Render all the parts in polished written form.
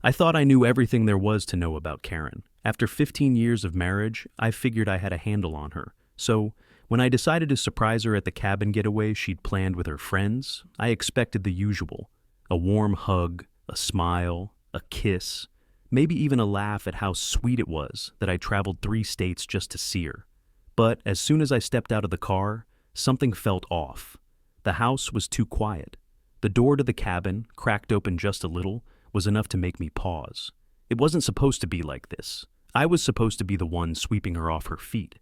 I thought I knew everything there was to know about Karen. After 15 years of marriage, I figured I had a handle on her. So, when I decided to surprise her at the cabin getaway she'd planned with her friends, I expected the usual. A warm hug, a smile, a kiss, maybe even a laugh at how sweet it was that I traveled 3 states just to see her. But as soon as I stepped out of the car, something felt off. The house was too quiet. The door to the cabin, cracked open just a little, was enough to make me pause. It wasn't supposed to be like this. I was supposed to be the one sweeping her off her feet.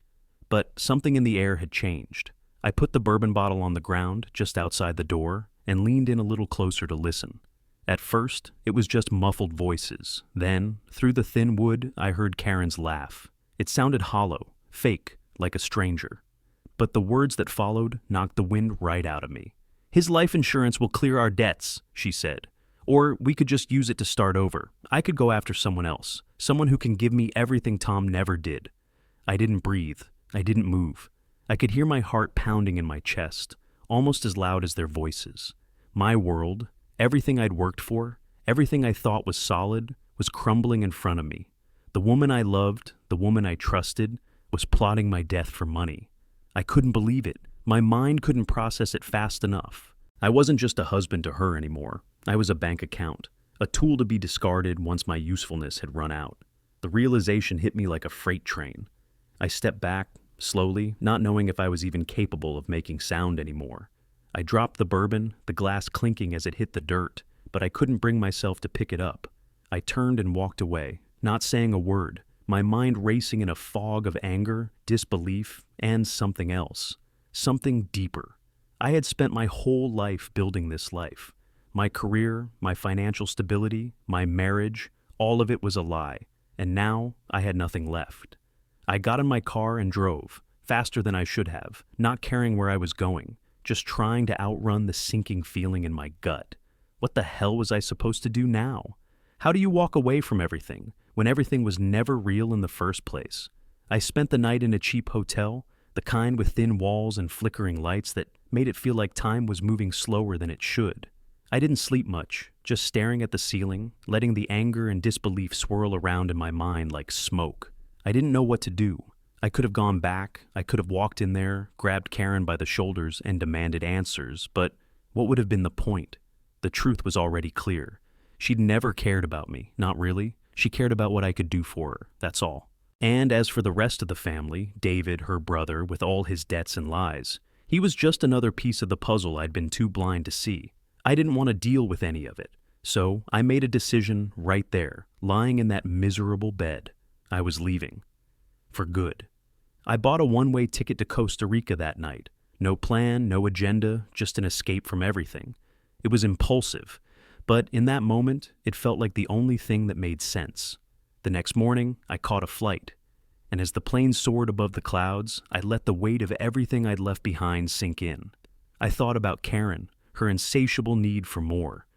But something in the air had changed. I put the bourbon bottle on the ground just outside the door and leaned in a little closer to listen. At first, it was just muffled voices. Then, through the thin wood, I heard Karen's laugh. It sounded hollow, fake, like a stranger. But the words that followed knocked the wind right out of me. "His life insurance will clear our debts," she said. "Or we could just use it to start over. I could go after someone else, someone who can give me everything Tom never did." I didn't breathe. I didn't move. I could hear my heart pounding in my chest, almost as loud as their voices. My world, everything I'd worked for, everything I thought was solid, was crumbling in front of me. The woman I loved, the woman I trusted, was plotting my death for money. I couldn't believe it. My mind couldn't process it fast enough. I wasn't just a husband to her anymore. I was a bank account, a tool to be discarded once my usefulness had run out. The realization hit me like a freight train. I stepped back, slowly, not knowing if I was even capable of making sound anymore. I dropped the bourbon, the glass clinking as it hit the dirt, but I couldn't bring myself to pick it up. I turned and walked away, not saying a word, my mind racing in a fog of anger, disbelief, and something else. Something deeper. I had spent my whole life building this life. My career, my financial stability, my marriage, all of it was a lie, and now I had nothing left. I got in my car and drove, faster than I should have, not caring where I was going, just trying to outrun the sinking feeling in my gut. What the hell was I supposed to do now? How do you walk away from everything, when everything was never real in the first place? I spent the night in a cheap hotel, the kind with thin walls and flickering lights that made it feel like time was moving slower than it should. I didn't sleep much, just staring at the ceiling, letting the anger and disbelief swirl around in my mind like smoke. I didn't know what to do. I could have gone back, I could have walked in there, grabbed Karen by the shoulders and demanded answers, but what would have been the point? The truth was already clear. She'd never cared about me, not really. She cared about what I could do for her, that's all. And as for the rest of the family, David, her brother, with all his debts and lies, he was just another piece of the puzzle I'd been too blind to see. I didn't want to deal with any of it. So I made a decision right there, lying in that miserable bed. I was leaving. For good. I bought a one-way ticket to Costa Rica that night. No plan, no agenda, just an escape from everything. It was impulsive, but in that moment, it felt like the only thing that made sense. The next morning, I caught a flight, and as the plane soared above the clouds, I let the weight of everything I'd left behind sink in. I thought about Karen, her insatiable need for more.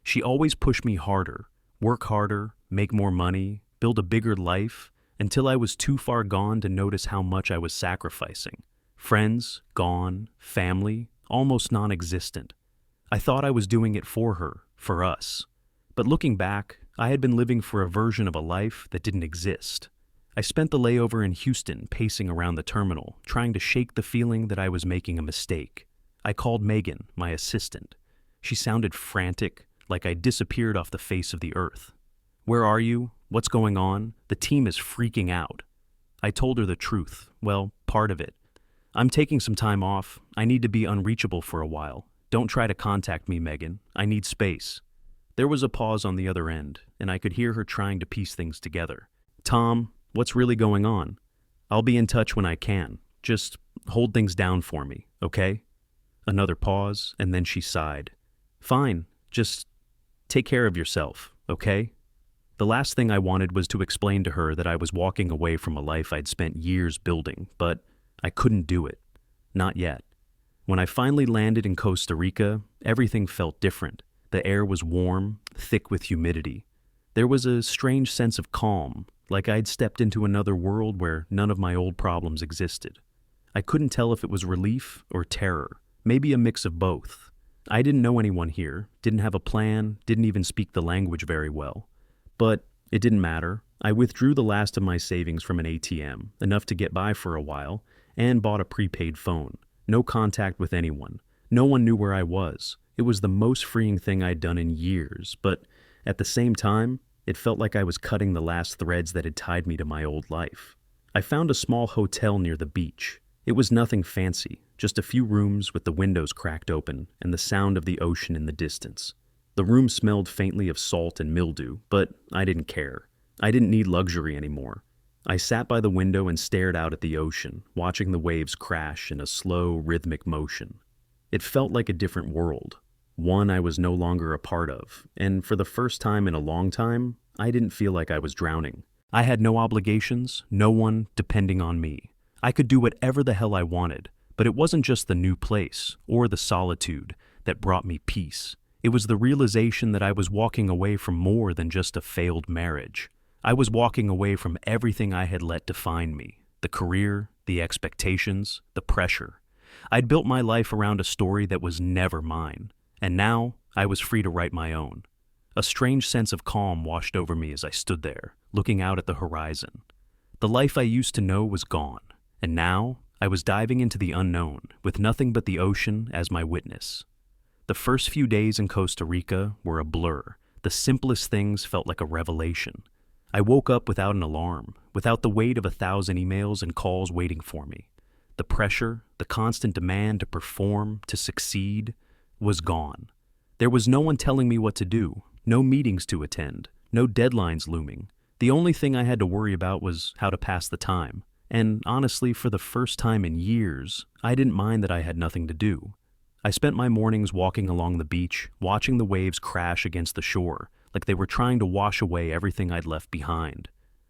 She always pushed me harder, work harder, make more money, build a bigger life, until I was too far gone to notice how much I was sacrificing. Friends, gone, family, almost non-existent. I thought I was doing it for her, for us. But looking back, I had been living for a version of a life that didn't exist. I spent the layover in Houston pacing around the terminal, trying to shake the feeling that I was making a mistake. I called Megan, my assistant. She sounded frantic, like I'd disappeared off the face of the earth. "Where are you? What's going on? The team is freaking out." I told her the truth. Well, part of it. "I'm taking some time off. I need to be unreachable for a while. Don't try to contact me, Megan. I need space." There was a pause on the other end, and I could hear her trying to piece things together. "Tom, what's really going on? I'll be in touch when I can. Just hold things down for me, okay?" Another pause, and then she sighed. "Fine, just take care of yourself, okay?" The last thing I wanted was to explain to her that I was walking away from a life I'd spent years building, but I couldn't do it. Not yet. When I finally landed in Costa Rica, everything felt different. The air was warm, thick with humidity. There was a strange sense of calm, like I'd stepped into another world where none of my old problems existed. I couldn't tell if it was relief or terror, maybe a mix of both. I didn't know anyone here, didn't have a plan, didn't even speak the language very well. But it didn't matter. I withdrew the last of my savings from an ATM, enough to get by for a while, and bought a prepaid phone. No contact with anyone. No one knew where I was. It was the most freeing thing I'd done in years, but at the same time, it felt like I was cutting the last threads that had tied me to my old life. I found a small hotel near the beach. It was nothing fancy, just a few rooms with the windows cracked open and the sound of the ocean in the distance. The room smelled faintly of salt and mildew, but I didn't care. I didn't need luxury anymore. I sat by the window and stared out at the ocean, watching the waves crash in a slow, rhythmic motion. It felt like a different world, one I was no longer a part of, and for the first time in a long time, I didn't feel like I was drowning. I had no obligations, no one depending on me. I could do whatever the hell I wanted, but it wasn't just the new place or the solitude that brought me peace. It was the realization that I was walking away from more than just a failed marriage. I was walking away from everything I had let define me, the career, the expectations, the pressure. I'd built my life around a story that was never mine, and now I was free to write my own. A strange sense of calm washed over me as I stood there, looking out at the horizon. The life I used to know was gone, and now I was diving into the unknown, with nothing but the ocean as my witness. The first few days in Costa Rica were a blur. The simplest things felt like a revelation. I woke up without an alarm, without the weight of 1,000 emails and calls waiting for me. The pressure, the constant demand to perform, to succeed, was gone. There was no one telling me what to do, no meetings to attend, no deadlines looming. The only thing I had to worry about was how to pass the time. And honestly, for the first time in years, I didn't mind that I had nothing to do. I spent my mornings walking along the beach, watching the waves crash against the shore, like they were trying to wash away everything I'd left behind.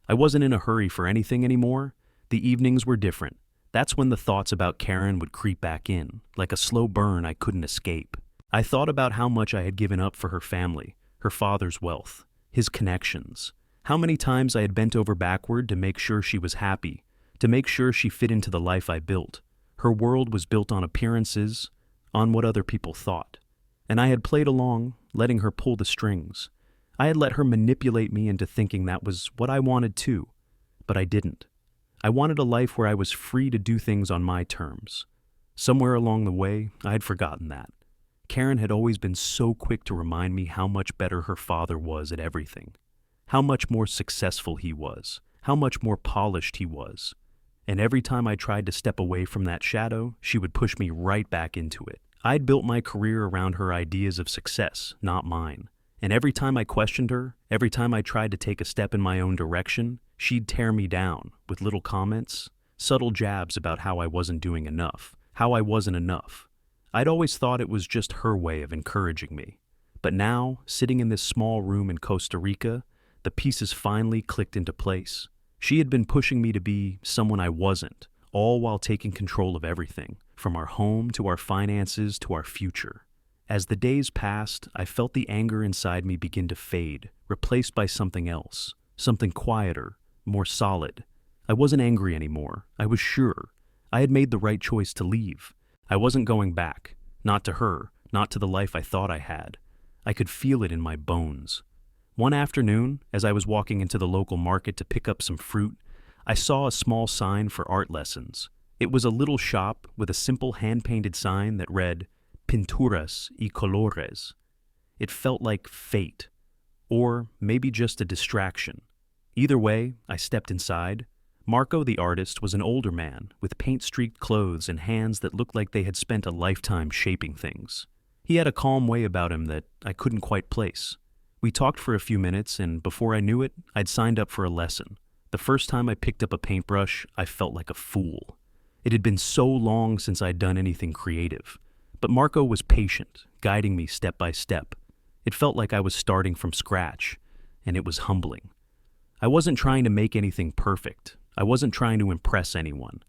I wasn't in a hurry for anything anymore. The evenings were different. That's when the thoughts about Karen would creep back in, like a slow burn I couldn't escape. I thought about how much I had given up for her family, her father's wealth, his connections. How many times I had bent over backward to make sure she was happy, to make sure she fit into the life I built. Her world was built on appearances, on what other people thought. And I had played along, letting her pull the strings. I had let her manipulate me into thinking that was what I wanted too. But I didn't. I wanted a life where I was free to do things on my terms. Somewhere along the way, I had forgotten that. Karen had always been so quick to remind me how much better her father was at everything. How much more successful he was. How much more polished he was. And every time I tried to step away from that shadow, she would push me right back into it. I'd built my career around her ideas of success, not mine. And every time I questioned her, every time I tried to take a step in my own direction, she'd tear me down with little comments, subtle jabs about how I wasn't doing enough, how I wasn't enough. I'd always thought it was just her way of encouraging me. But now, sitting in this small room in Costa Rica, the pieces finally clicked into place. She had been pushing me to be someone I wasn't, all while taking control of everything, from our home to our finances to our future. As the days passed, I felt the anger inside me begin to fade, replaced by something else, something quieter, more solid. I wasn't angry anymore. I was sure. I had made the right choice to leave. I wasn't going back, not to her, not to the life I thought I had. I could feel it in my bones. One afternoon, as I was walking into the local market to pick up some fruit, I saw a small sign for art lessons. It was a little shop with a simple hand-painted sign that read, Pinturas y colores. It felt like fate, or maybe just a distraction. Either way, I stepped inside. Marco, the artist, was an older man with paint-streaked clothes and hands that looked like they had spent a lifetime shaping things. He had a calm way about him that I couldn't quite place. We talked for a few minutes, and before I knew it, I'd signed up for a lesson. The first time I picked up a paintbrush, I felt like a fool. It had been so long since I'd done anything creative. But Marco was patient, guiding me step by step. It felt like I was starting from scratch, and it was humbling. I wasn't trying to make anything perfect. I wasn't trying to impress anyone.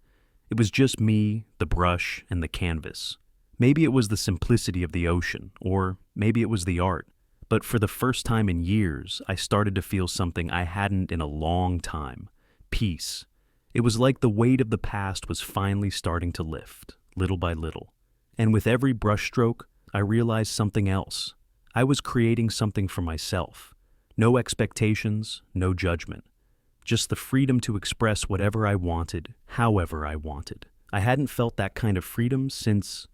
It was just me, the brush, and the canvas. Maybe it was the simplicity of the ocean, or maybe it was the art. But for the first time in years, I started to feel something I hadn't in a long time. Peace. It was like the weight of the past was finally starting to lift, little by little. And with every brushstroke, I realized something else. I was creating something for myself. No expectations, no judgment. Just the freedom to express whatever I wanted, however I wanted. I hadn't felt that kind of freedom since,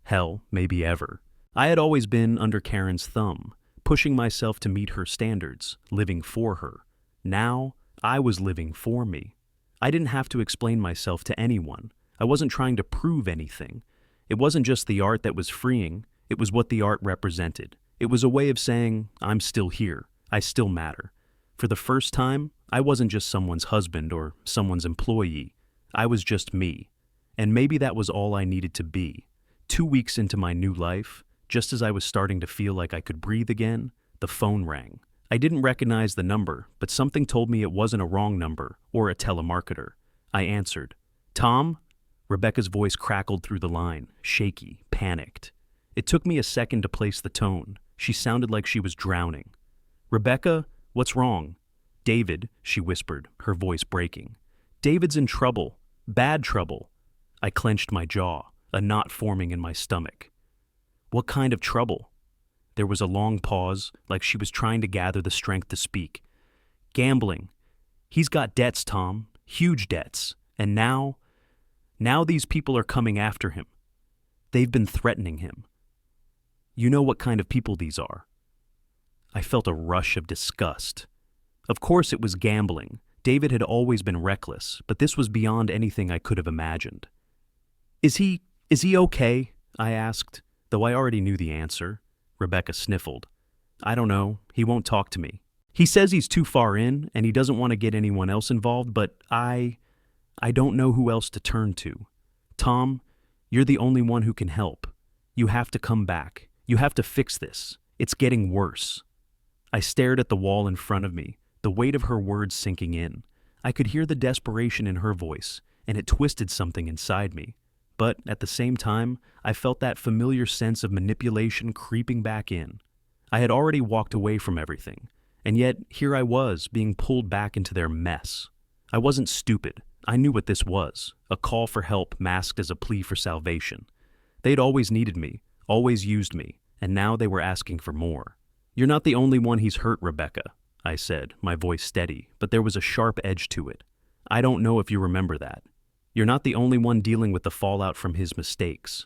hell, maybe ever. I had always been under Karen's thumb, pushing myself to meet her standards, living for her. Now, I was living for me. I didn't have to explain myself to anyone. I wasn't trying to prove anything. It wasn't just the art that was freeing, it was what the art represented. It was a way of saying, I'm still here, I still matter. For the first time, I wasn't just someone's husband or someone's employee. I was just me. And maybe that was all I needed to be. 2 weeks into my new life, just as I was starting to feel like I could breathe again, the phone rang. I didn't recognize the number, but something told me it wasn't a wrong number or a telemarketer. I answered. Tom? Rebecca's voice crackled through the line, shaky, panicked. It took me a second to place the tone. She sounded like she was drowning. Rebecca, what's wrong? David, she whispered, her voice breaking. David's in trouble. Bad trouble. I clenched my jaw, a knot forming in my stomach. What kind of trouble? There was a long pause, like she was trying to gather the strength to speak. Gambling. He's got debts, Tom. Huge debts. And now these people are coming after him. They've been threatening him. You know what kind of people these are. I felt a rush of disgust. Of course it was gambling. David had always been reckless, but this was beyond anything I could have imagined. Is he okay? I asked, though I already knew the answer. Rebecca sniffled. I don't know. He won't talk to me. He says he's too far in and he doesn't want to get anyone else involved, but I don't know who else to turn to. Tom, you're the only one who can help. You have to come back. You have to fix this. It's getting worse. I stared at the wall in front of me, the weight of her words sinking in. I could hear the desperation in her voice, and it twisted something inside me. But at the same time, I felt that familiar sense of manipulation creeping back in. I had already walked away from everything, and yet here I was, being pulled back into their mess. I wasn't stupid. I knew what this was, a call for help masked as a plea for salvation. They'd always needed me, always used me, and now they were asking for more. You're not the only one he's hurt, Rebecca, I said, my voice steady, but there was a sharp edge to it. I don't know if you remember that. You're not the only one dealing with the fallout from his mistakes.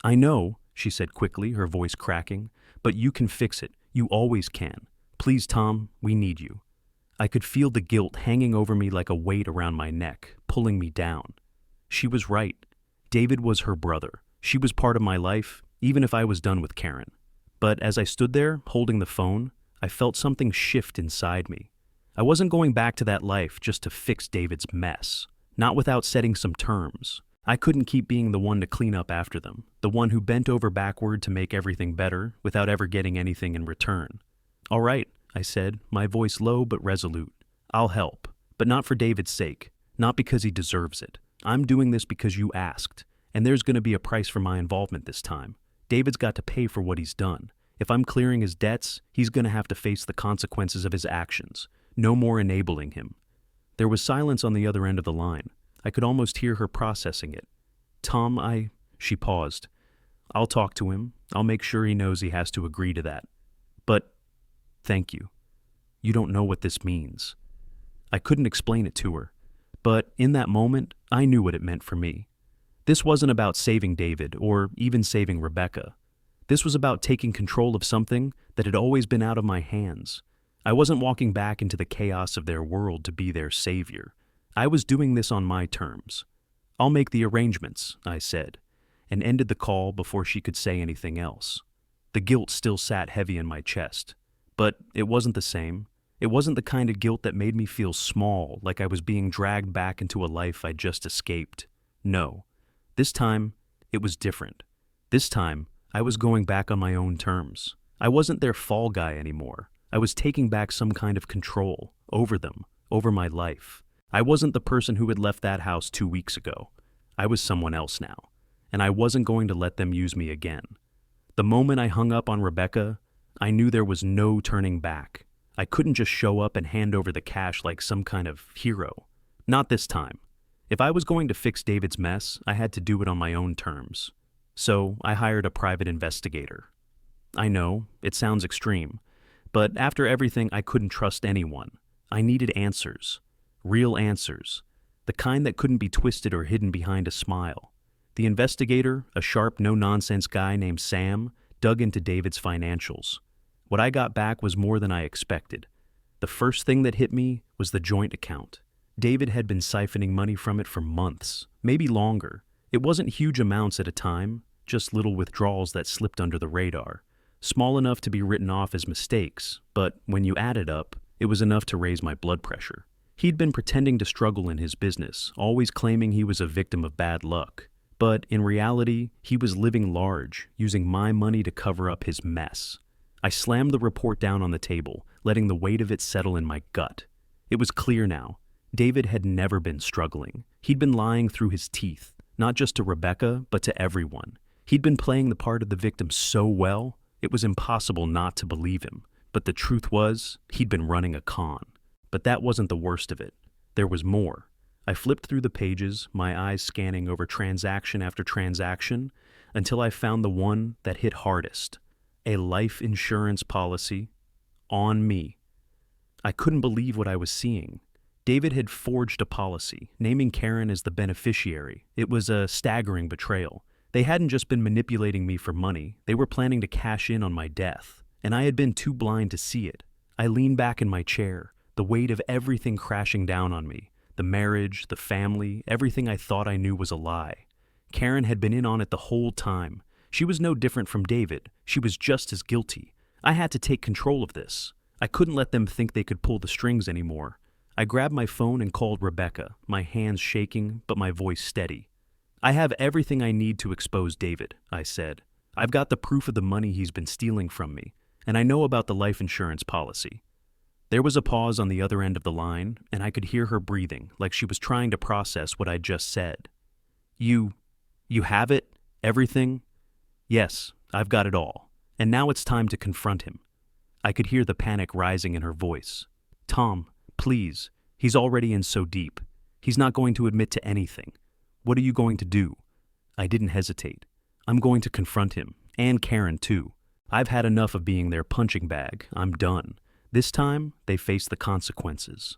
I know, she said quickly, her voice cracking, but you can fix it. You always can. Please, Tom, we need you. I could feel the guilt hanging over me like a weight around my neck, pulling me down. She was right. David was her brother. She was part of my life, even if I was done with Karen. But as I stood there, holding the phone, I felt something shift inside me. I wasn't going back to that life just to fix David's mess. Not without setting some terms. I couldn't keep being the one to clean up after them, the one who bent over backward to make everything better without ever getting anything in return. All right, I said, my voice low but resolute. I'll help, but not for David's sake, not because he deserves it. I'm doing this because you asked, and there's going to be a price for my involvement this time. David's got to pay for what he's done. If I'm clearing his debts, he's going to have to face the consequences of his actions. No more enabling him. There was silence on the other end of the line. I could almost hear her processing it. Tom, she paused. I'll talk to him. I'll make sure he knows he has to agree to that. But, thank you. You don't know what this means. I couldn't explain it to her. But in that moment, I knew what it meant for me. This wasn't about saving David or even saving Rebecca. This was about taking control of something that had always been out of my hands. I wasn't walking back into the chaos of their world to be their savior. I was doing this on my terms. I'll make the arrangements, I said, and ended the call before she could say anything else. The guilt still sat heavy in my chest, but it wasn't the same. It wasn't the kind of guilt that made me feel small, like I was being dragged back into a life I'd just escaped. No. This time, it was different. This time, I was going back on my own terms. I wasn't their fall guy anymore. I was taking back some kind of control over them, over my life. I wasn't the person who had left that house 2 weeks ago. I was someone else now, and I wasn't going to let them use me again. The moment I hung up on Rebecca, I knew there was no turning back. I couldn't just show up and hand over the cash like some kind of hero. Not this time. If I was going to fix David's mess, I had to do it on my own terms. So I hired a private investigator. I know, it sounds extreme, But after everything, I couldn't trust anyone. I needed answers. Real answers. The kind that couldn't be twisted or hidden behind a smile. The investigator, a sharp, no-nonsense guy named Sam, dug into David's financials. What I got back was more than I expected. The first thing that hit me was the joint account. David had been siphoning money from it for months, maybe longer. It wasn't huge amounts at a time, just little withdrawals that slipped under the radar. Small enough to be written off as mistakes, but when you add it up, it was enough to raise my blood pressure. He'd been pretending to struggle in his business, always claiming he was a victim of bad luck. But in reality, he was living large, using my money to cover up his mess. I slammed the report down on the table, letting the weight of it settle in my gut. It was clear now. David had never been struggling. He'd been lying through his teeth, not just to Rebecca, but to everyone. He'd been playing the part of the victim so well, it was impossible not to believe him. But the truth was, he'd been running a con. But that wasn't the worst of it. There was more. I flipped through the pages, my eyes scanning over transaction after transaction, until I found the one that hit hardest. A life insurance policy on me. I couldn't believe what I was seeing. David had forged a policy, naming Karen as the beneficiary. It was a staggering betrayal. They hadn't just been manipulating me for money, they were planning to cash in on my death, and I had been too blind to see it. I leaned back in my chair, the weight of everything crashing down on me. The marriage, the family, everything I thought I knew was a lie. Karen had been in on it the whole time. She was no different from David. She was just as guilty. I had to take control of this. I couldn't let them think they could pull the strings anymore. I grabbed my phone and called Rebecca, my hands shaking, but my voice steady. I have everything I need to expose David, I said. I've got the proof of the money he's been stealing from me, and I know about the life insurance policy. There was a pause on the other end of the line, and I could hear her breathing, like she was trying to process what I'd just said. You have it? Everything? Yes, I've got it all. And now it's time to confront him. I could hear the panic rising in her voice. Tom, please, he's already in so deep. He's not going to admit to anything. What are you going to do? I didn't hesitate. I'm going to confront him, and Karen too. I've had enough of being their punching bag. I'm done. This time, they faced the consequences.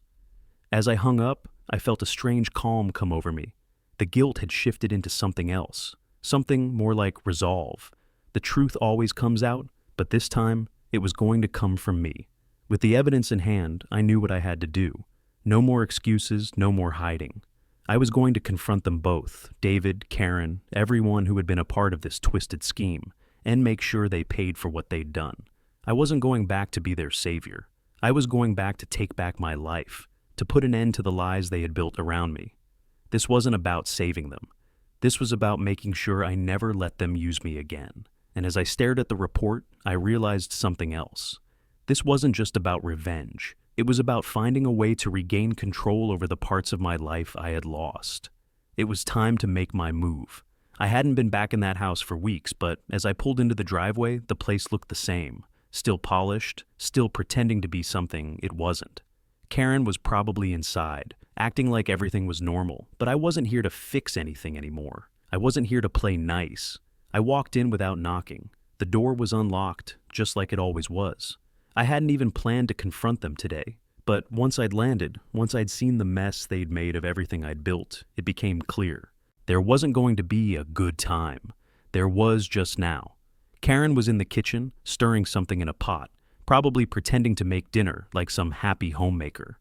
As I hung up, I felt a strange calm come over me. The guilt had shifted into something else, something more like resolve. The truth always comes out, but this time, it was going to come from me. With the evidence in hand, I knew what I had to do. No more excuses, no more hiding. I was going to confront them both, David, Karen, everyone who had been a part of this twisted scheme, and make sure they paid for what they'd done. I wasn't going back to be their savior. I was going back to take back my life, to put an end to the lies they had built around me. This wasn't about saving them. This was about making sure I never let them use me again. And as I stared at the report, I realized something else. This wasn't just about revenge. It was about finding a way to regain control over the parts of my life I had lost. It was time to make my move. I hadn't been back in that house for weeks, but as I pulled into the driveway, the place looked the same. Still polished, still pretending to be something it wasn't. Karen was probably inside, acting like everything was normal, but I wasn't here to fix anything anymore. I wasn't here to play nice. I walked in without knocking. The door was unlocked, just like it always was. I hadn't even planned to confront them today, but once I'd landed, once I'd seen the mess they'd made of everything I'd built, it became clear. There wasn't going to be a good time. There was just now. Karen was in the kitchen, stirring something in a pot, probably pretending to make dinner like some happy homemaker.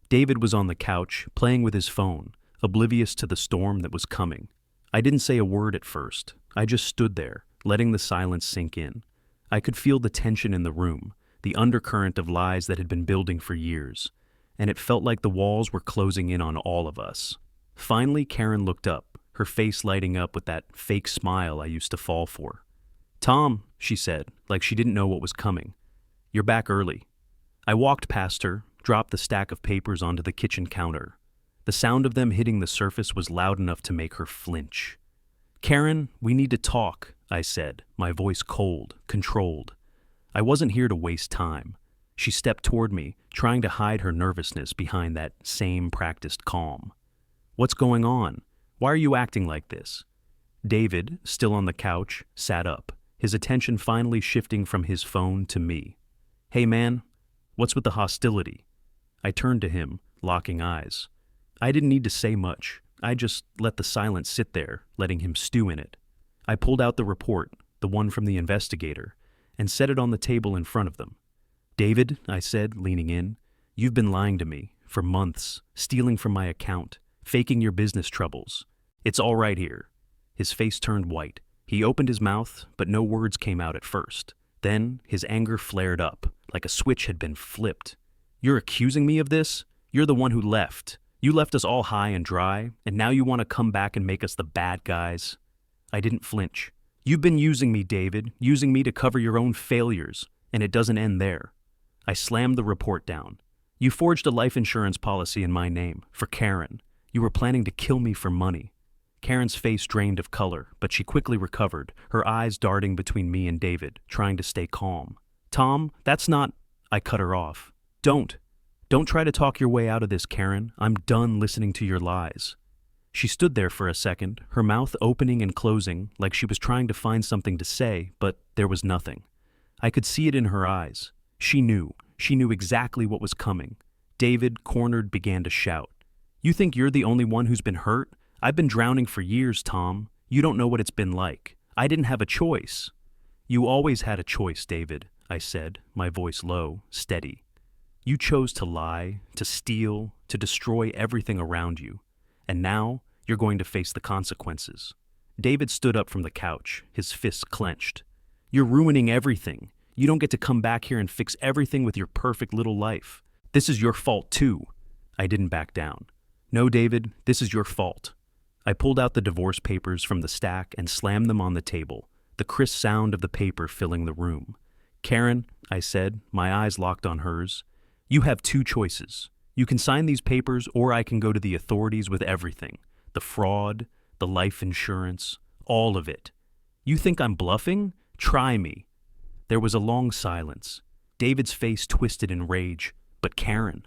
David was on the couch, playing with his phone, oblivious to the storm that was coming. I didn't say a word at first. I just stood there, letting the silence sink in. I could feel the tension in the room, the undercurrent of lies that had been building for years, and it felt like the walls were closing in on all of us. Finally, Karen looked up, her face lighting up with that fake smile I used to fall for. Tom, she said, like she didn't know what was coming. You're back early. I walked past her, dropped the stack of papers onto the kitchen counter. The sound of them hitting the surface was loud enough to make her flinch. Karen, we need to talk, I said, my voice cold, controlled. I wasn't here to waste time. She stepped toward me, trying to hide her nervousness behind that same practiced calm. What's going on? Why are you acting like this? David, still on the couch, sat up, his attention finally shifting from his phone to me. Hey man, what's with the hostility? I turned to him, locking eyes. I didn't need to say much. I just let the silence sit there, letting him stew in it. I pulled out the report, the one from the investigator, and set it on the table in front of them. David, I said, leaning in, you've been lying to me for months, stealing from my account, faking your business troubles. It's all right here. His face turned white. He opened his mouth, but no words came out at first. Then his anger flared up, like a switch had been flipped. You're accusing me of this? You're the one who left. You left us all high and dry, and now you want to come back and make us the bad guys? I didn't flinch. You've been using me, David, using me to cover your own failures, and it doesn't end there. I slammed the report down. You forged a life insurance policy in my name, for Karen. You were planning to kill me for money. Karen's face drained of color, but she quickly recovered, her eyes darting between me and David, trying to stay calm. Tom, that's not... I cut her off. Don't try to talk your way out of this, Karen. I'm done listening to your lies. She stood there for a second, her mouth opening and closing like she was trying to find something to say, but there was nothing. I could see it in her eyes. She knew exactly what was coming. David, cornered, began to shout. You think you're the only one who's been hurt? I've been drowning for years, Tom. You don't know what it's been like. I didn't have a choice. You always had a choice, David, I said, my voice low, steady. You chose to lie, to steal, to destroy everything around you. And now, you're going to face the consequences. David stood up from the couch, his fists clenched. You're ruining everything. You don't get to come back here and fix everything with your perfect little life. This is your fault, too. I didn't back down. No, David, this is your fault. I pulled out the divorce papers from the stack and slammed them on the table, the crisp sound of the paper filling the room. Karen, I said, my eyes locked on hers, you have two choices. You can sign these papers, or I can go to the authorities with everything. The fraud, the life insurance, all of it. You think I'm bluffing? Try me. There was a long silence. David's face twisted in rage. But Karen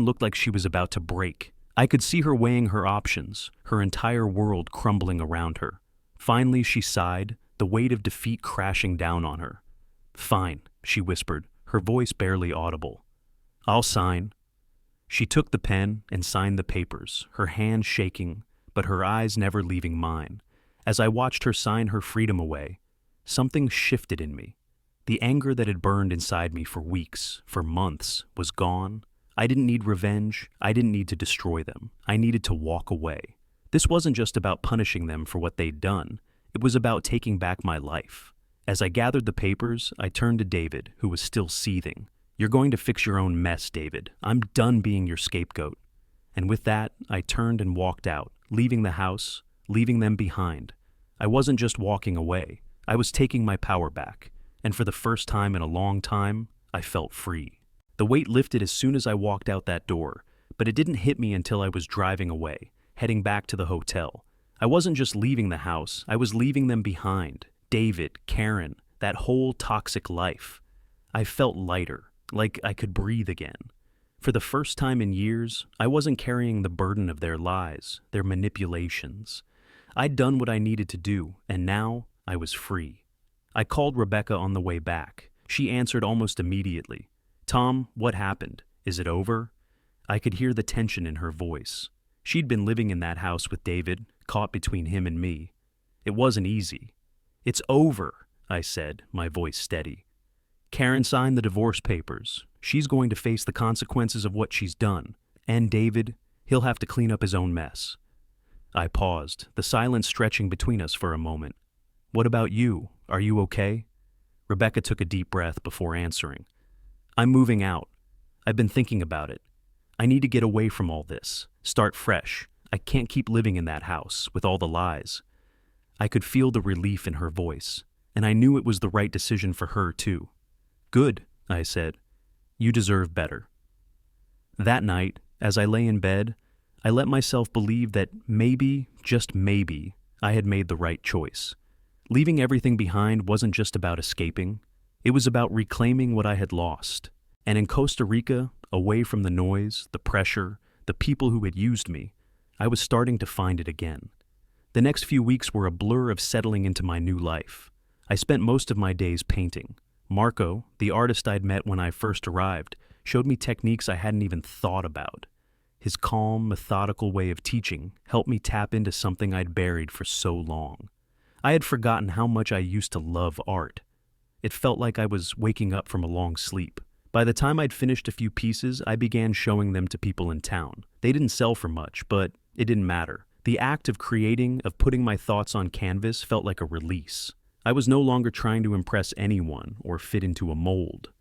looked like she was about to break. I could see her weighing her options, her entire world crumbling around her. Finally, she sighed, the weight of defeat crashing down on her. Fine, she whispered, her voice barely audible. I'll sign. She took the pen and signed the papers, her hand shaking, but her eyes never leaving mine. As I watched her sign her freedom away, something shifted in me. The anger that had burned inside me for weeks, for months, was gone. I didn't need revenge. I didn't need to destroy them. I needed to walk away. This wasn't just about punishing them for what they'd done. It was about taking back my life. As I gathered the papers, I turned to David, who was still seething. You're going to fix your own mess, David. I'm done being your scapegoat. And with that, I turned and walked out, leaving the house, leaving them behind. I wasn't just walking away. I was taking my power back. And for the first time in a long time, I felt free. The weight lifted as soon as I walked out that door, but it didn't hit me until I was driving away, heading back to the hotel. I wasn't just leaving the house, I was leaving them behind. David, Karen, that whole toxic life. I felt lighter, like I could breathe again. For the first time in years, I wasn't carrying the burden of their lies, their manipulations. I'd done what I needed to do, and now I was free. I called Rebecca on the way back. She answered almost immediately. Tom, what happened? Is it over? I could hear the tension in her voice. She'd been living in that house with David, caught between him and me. It wasn't easy. It's over, I said, my voice steady. Karen signed the divorce papers. She's going to face the consequences of what she's done. And David, he'll have to clean up his own mess. I paused, the silence stretching between us for a moment. What about you? Are you okay? Rebecca took a deep breath before answering. I'm moving out. I've been thinking about it. I need to get away from all this, start fresh. I can't keep living in that house with all the lies. I could feel the relief in her voice, and I knew it was the right decision for her too. Good, I said. You deserve better. That night, as I lay in bed, I let myself believe that maybe, just maybe, I had made the right choice. Leaving everything behind wasn't just about escaping. It was about reclaiming what I had lost. And in Costa Rica, away from the noise, the pressure, the people who had used me, I was starting to find it again. The next few weeks were a blur of settling into my new life. I spent most of my days painting. Marco, the artist I'd met when I first arrived, showed me techniques I hadn't even thought about. His calm, methodical way of teaching helped me tap into something I'd buried for so long. I had forgotten how much I used to love art. It felt like I was waking up from a long sleep. By the time I'd finished a few pieces, I began showing them to people in town. They didn't sell for much, but it didn't matter. The act of creating, of putting my thoughts on canvas, felt like a release. I was no longer trying to impress anyone or fit into a mold.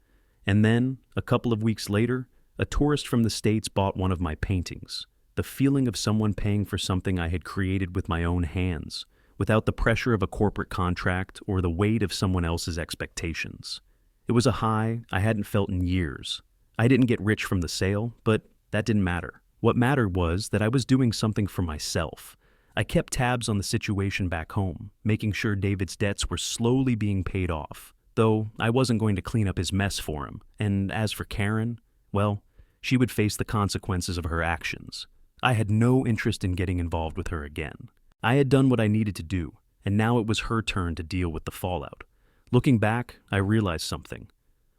And then, a couple of weeks later, a tourist from the States bought one of my paintings. The feeling of someone paying for something I had created with my own hands, without the pressure of a corporate contract or the weight of someone else's expectations. It was a high I hadn't felt in years. I didn't get rich from the sale, but that didn't matter. What mattered was that I was doing something for myself. I kept tabs on the situation back home, making sure David's debts were slowly being paid off, though I wasn't going to clean up his mess for him. And as for Karen, well, she would face the consequences of her actions. I had no interest in getting involved with her again. I had done what I needed to do, and now it was her turn to deal with the fallout. Looking back, I realized something.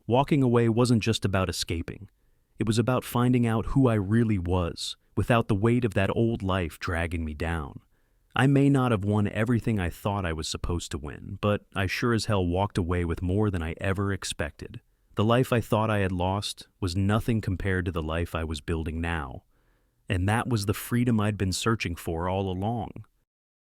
Walking away wasn't just about escaping. It was about finding out who I really was, without the weight of that old life dragging me down. I may not have won everything I thought I was supposed to win, but I sure as hell walked away with more than I ever expected. The life I thought I had lost was nothing compared to the life I was building now. And that was the freedom I'd been searching for all along.